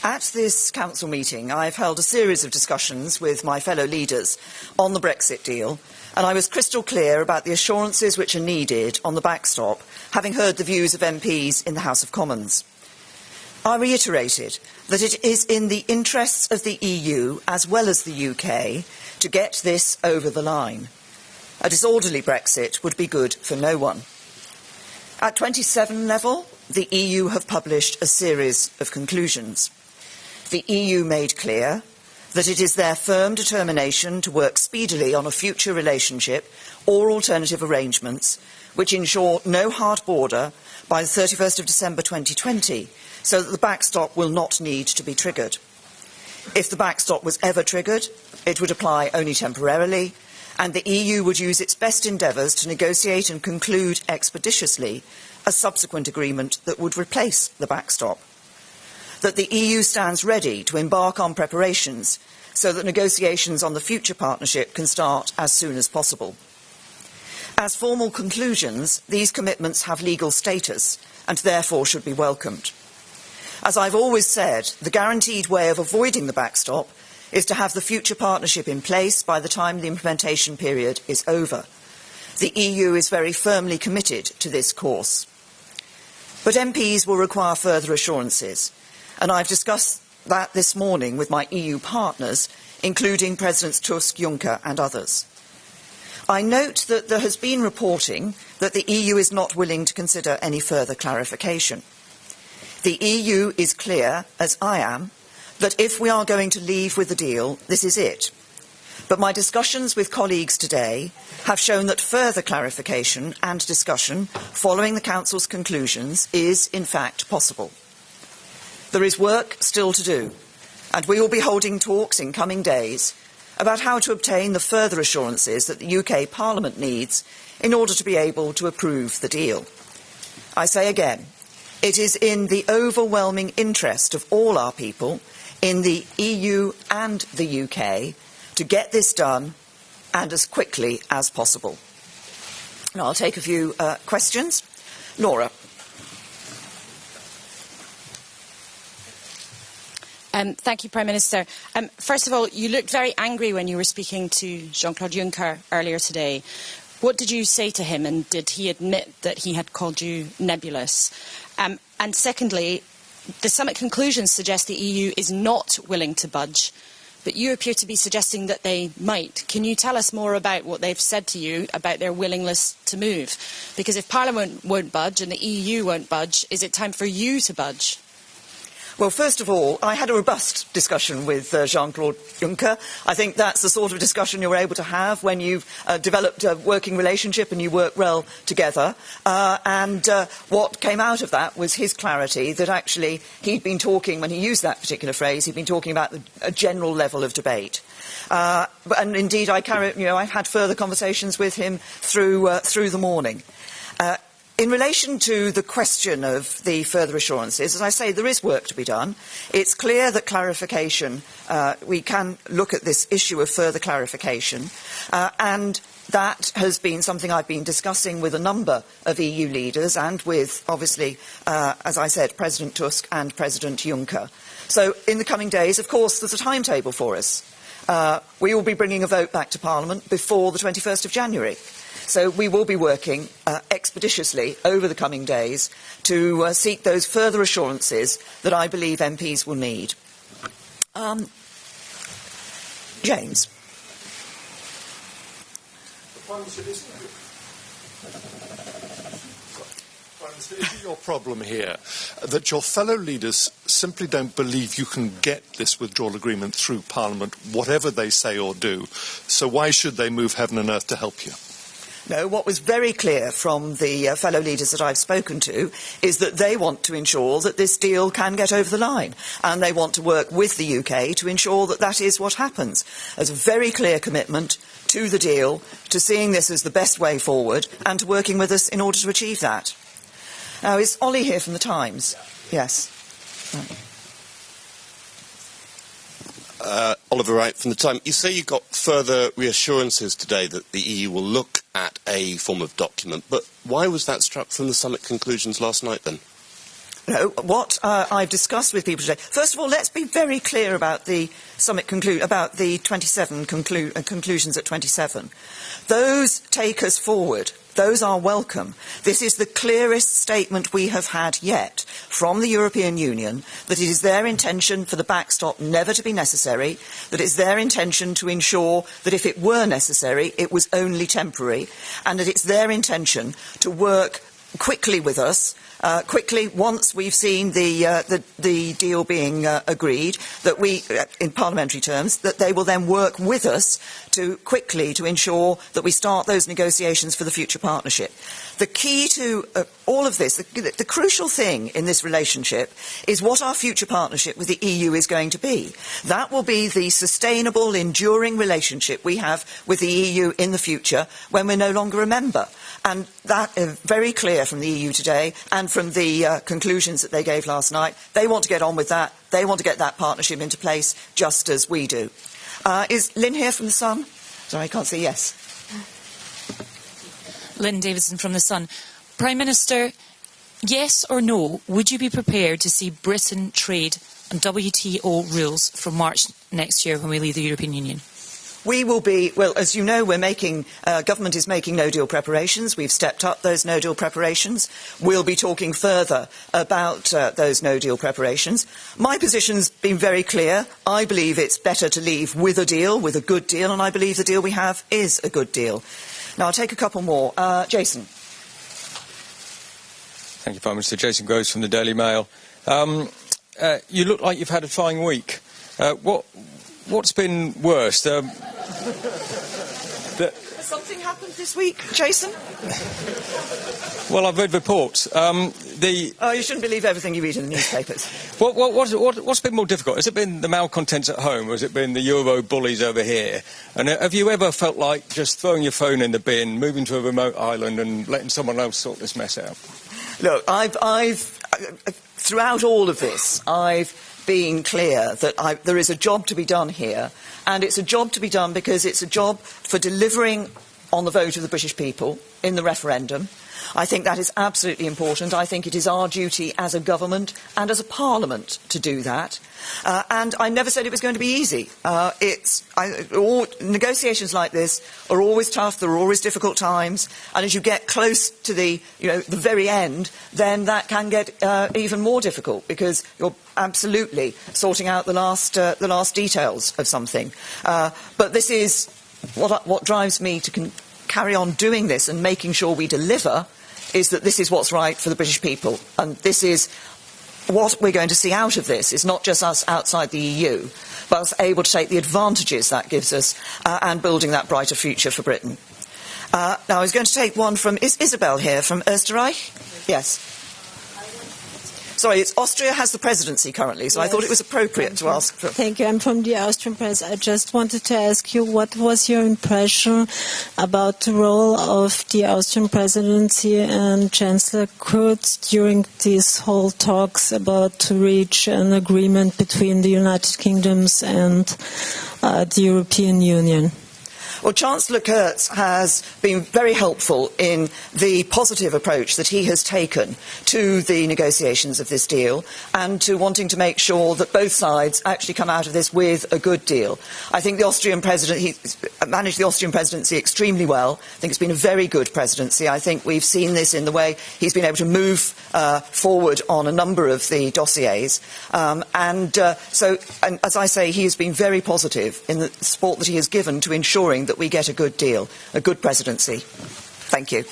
At this Council meeting, I've held a series of discussions with my fellow leaders on the Brexit deal, and I was crystal clear about the assurances which are needed on the backstop, having heard the views of MPs in the House of Commons. I reiterated that it is in the interests of the EU, as well as the UK, to get this over the line. A disorderly Brexit would be good for no one. At 27 level, the EU have published a series of conclusions. The EU made clear that it is their firm determination to work speedily on a future relationship or alternative arrangements which ensure no hard border by the 31st of December 2020, so that the backstop will not need to be triggered. If the backstop was ever triggered, it would apply only temporarily, and the EU would use its best endeavours to negotiate and conclude expeditiously a subsequent agreement that would replace the backstop. That the EU stands ready to embark on preparations so that negotiations on the future partnership can start as soon as possible. As formal conclusions, these commitments have legal status and therefore should be welcomed. As I've always said, the guaranteed way of avoiding the backstop is to have the future partnership in place by the time the implementation period is over. The EU is very firmly committed to this course. But MPs will require further assurances, and I've discussed that this morning with my EU partners, including Presidents Tusk, Juncker and others. I note that there has been reporting that the EU is not willing to consider any further clarification. The EU is clear, as I am, that if we are going to leave with the deal, this is it. But my discussions with colleagues today have shown that further clarification and discussion following the Council's conclusions is, in fact, possible. There is work still to do, and we will be holding talks in coming days about how to obtain the further assurances that the UK Parliament needs in order to be able to approve the deal. I say again, it is in the overwhelming interest of all our people, in the EU and the UK, to get this done and as quickly as possible. Now, I'll take a few questions. Laura. Thank you, Prime Minister. First of all, you looked very angry when you were speaking to Jean-Claude Juncker earlier today. What did you say to him, and did he admit that he had called you nebulous? And secondly, the summit conclusions suggest the EU is not willing to budge, but you appear to be suggesting that they might. Can you tell us more about what they've said to you about their willingness to move? Because if Parliament won't budge and the EU won't budge, is it time for you to budge? Well, first of all, I had a robust discussion with Jean-Claude Juncker. I think that's the sort of discussion you're able to have when you've developed a working relationship and you work well together. What came out of that was his clarity that actually he'd been talking, when he used that particular phrase, he'd been talking about a general level of debate. And indeed, I had further conversations with him through the morning. In relation to the question of the further assurances, as I say, there is work to be done. It's clear that clarification, we can look at this issue of further clarification, and that has been something I've been discussing with a number of EU leaders and with, obviously, as I said, President Tusk and President Juncker. So in the coming days, of course, there's a timetable for us. We will be bringing a vote back to Parliament before the 21st of January. So we will be working expeditiously over the coming days to seek those further assurances that I believe MPs will need. James. Prime Minister, is it your problem here that your fellow leaders simply don't believe you can get this withdrawal agreement through Parliament, whatever they say or do? So why should they move heaven and earth to help you? No, what was very clear from the fellow leaders that I've spoken to is that they want to ensure that this deal can get over the line, and they want to work with the UK to ensure that that is what happens. There's a very clear commitment to the deal, to seeing this as the best way forward, and to working with us in order to achieve that. Now, is Ollie here from the Times? Yes. Oliver Wright from the Times. You say you got further reassurances today that the EU will look at a form of document, but why was that struck from the summit conclusions last night then? No, what I've discussed with people today. First of all, let's be very clear about the summit about the 27 conclusions at 27. Those take us forward. Those are welcome. This is the clearest statement we have had yet from the European Union that it is their intention for the backstop never to be necessary, that it is their intention to ensure that if it were necessary, it was only temporary, and that it's their intention to work quickly with us, quickly once we've seen the deal being agreed, that we, in parliamentary terms, that they will then work with us to quickly to ensure that we start those negotiations for the future partnership. The key to all of this, the crucial thing in this relationship is what our future partnership with the EU is going to be. That will be the sustainable, enduring relationship we have with the EU in the future when we're no longer a member. And that is very clear from the EU today and from the conclusions that they gave last night. They want to get on with that. They want to get that partnership into place just as we do. Is Lynn here from The Sun? Sorry, I can't see. Yes. Lynn Davison from The Sun. Prime Minister, yes or no, would you be prepared to see Britain trade on WTO rules from March next year when we leave the European Union? We will be, well, as you know, government is making no-deal preparations. We've stepped up those no-deal preparations. We'll be talking further about those no-deal preparations. My position's been very clear. I believe it's better to leave with a deal, with a good deal, and I believe the deal we have is a good deal. Now, I'll take a couple more. Jason. Thank you, Prime Minister. Jason Groves from the Daily Mail. You look like you've had a trying week. What's been worse? Something happened this week, Jason? Well, I've read reports. Oh, you shouldn't believe everything you read in the newspapers. What's been more difficult? Has it been the malcontents at home, or has it been the Euro bullies over here? And have you ever felt like just throwing your phone in the bin, moving to a remote island and letting someone else sort this mess out? Look, I've throughout all of this, I've been clear that there is a job to be done here, and it's a job to be done because it's a job for delivering on the vote of the British people in the referendum. I think that is absolutely important. I think it is our duty as a government and as a parliament to do that. And I never said it was going to be easy. Negotiations like this are always tough. There are always difficult times. And as you get close to the very end, then that can get even more difficult because you're absolutely sorting out the last details of something. But this is what drives me to carry on doing this and making sure we deliver, is that this is what's right for the British people. And this is what we're going to see out of this. It's not just us outside the EU, but us able to take the advantages that gives us and building that brighter future for Britain. Now, I was going to take one from Isabel here from Österreich. Yes. Sorry, Austria has the presidency currently, so yes. I thought it was appropriate to ask. Thank you. I'm from the Austrian press. I just wanted to ask you, what was your impression about the role of the Austrian presidency and Chancellor Kurz during these whole talks about to reach an agreement between the United Kingdoms and the European Union? Well, Chancellor Kurz has been very helpful in the positive approach that he has taken to the negotiations of this deal and to wanting to make sure that both sides actually come out of this with a good deal. I think he managed the Austrian presidency extremely well. I think it's been a very good presidency. I think we've seen this in the way he's been able to move forward on a number of the dossiers. So, as I say, he has been very positive in the support that he has given to ensuring that we get a good deal, a good presidency. Thank you.